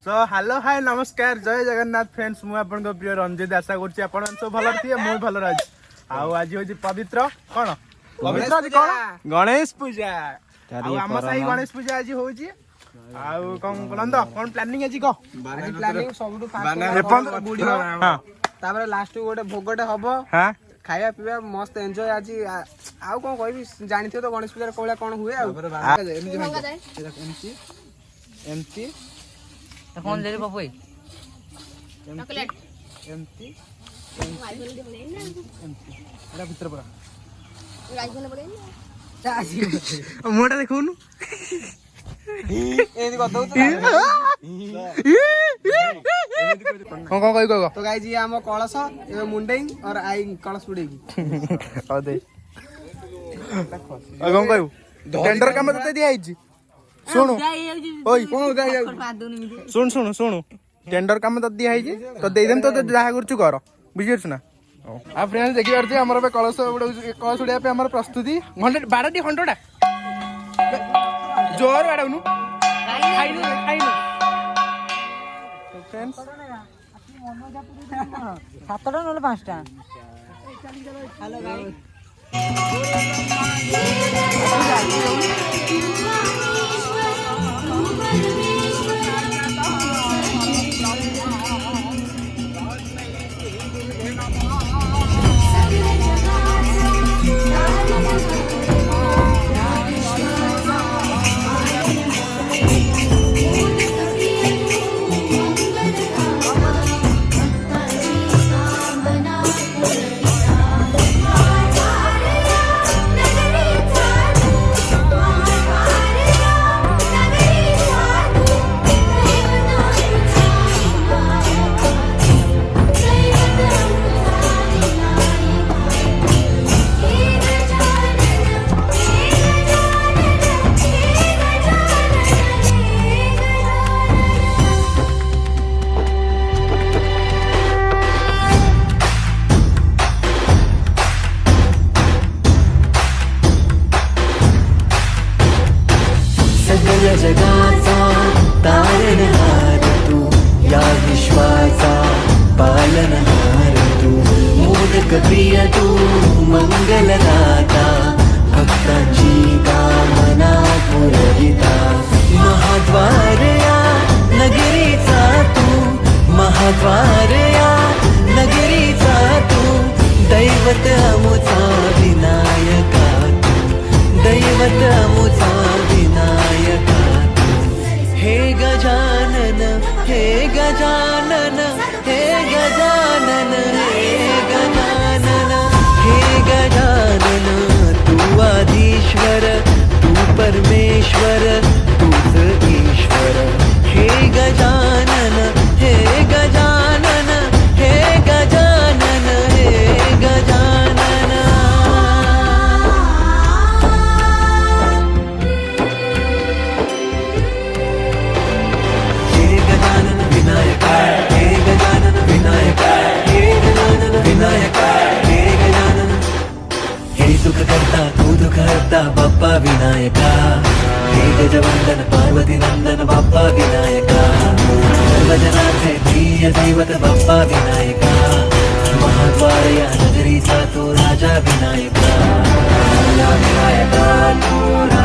so hello hi नमस्कार जय Jagannath friends मु आपन को प्रिय रंजित आशा करछि आपन सब भलो थिए मु भलो राज आज होछि पवित्र कोन पवित्र आज कोन गणेश पूजा आउ हम सही गणेश पूजा आज होछि आउ कोन कोन प्लानिंग अछि को आज प्लानिंग सबटु फास्ट बुढी हां तापर लास्ट गोटे भोगटे हबो हां खाया पीवा मस्त एन्जॉय आज आउ कोन कहबी जानिथियो तो गणेश पूजा कोला कोन हुए आ एमटी कौन दे रे बाबू चॉकलेट एमटी एला भीतर पड़ा राजबन पड़े ना मोटा देखौनु एदी कथौ तो कोन कहि को तो गाइस ये हम कलश ए मुंडेई और आई कलश पुडेगी आ दे आ कोन कहू टेंडर काम तते दिया आइछि सुनु ओई कोन जाई जाऊ सुन सुन सुन टेंडर काम तो दिया है तो दे देम तो जहा करछु कर बुझिरछु ना आ फ्रेंड्स देखि पारथि हमर बे कलश कलश उड़िया पे हमर प्रस्तुति 100 12 घंटा जोर बाडौनु खाइनु तो फ्रेंड्स 7टा नले 5टा हेलो गाइस जगाचा तारणहार तू या विश्वाचा पालनहार तू मोदक प्रिय तू मंगलदाता भक्तांची कामना पुरविता महाद्वार या नगरीचा तू महाद्वार या नगरीचा तू दैवत अमुचा विनायका तू दैवत अमुचा विनायका हे गजानन हे गजानन हे गजानन हे गजानन हे गजानन तू आदिश्वर तू परमेश्वर तूच ईश्वर हे गजानन हे गजानन हे गजानन हे गजानन तू दुख हरता बाप्पा विनायका हे गजवंदन पार्वती नंदन बाप्पा विनायका सर्वजनांचे प्रिय दैवत बाप्पा विनायका महाद्वार या नगरीचा तो राजा विनायका विनायका तू राजा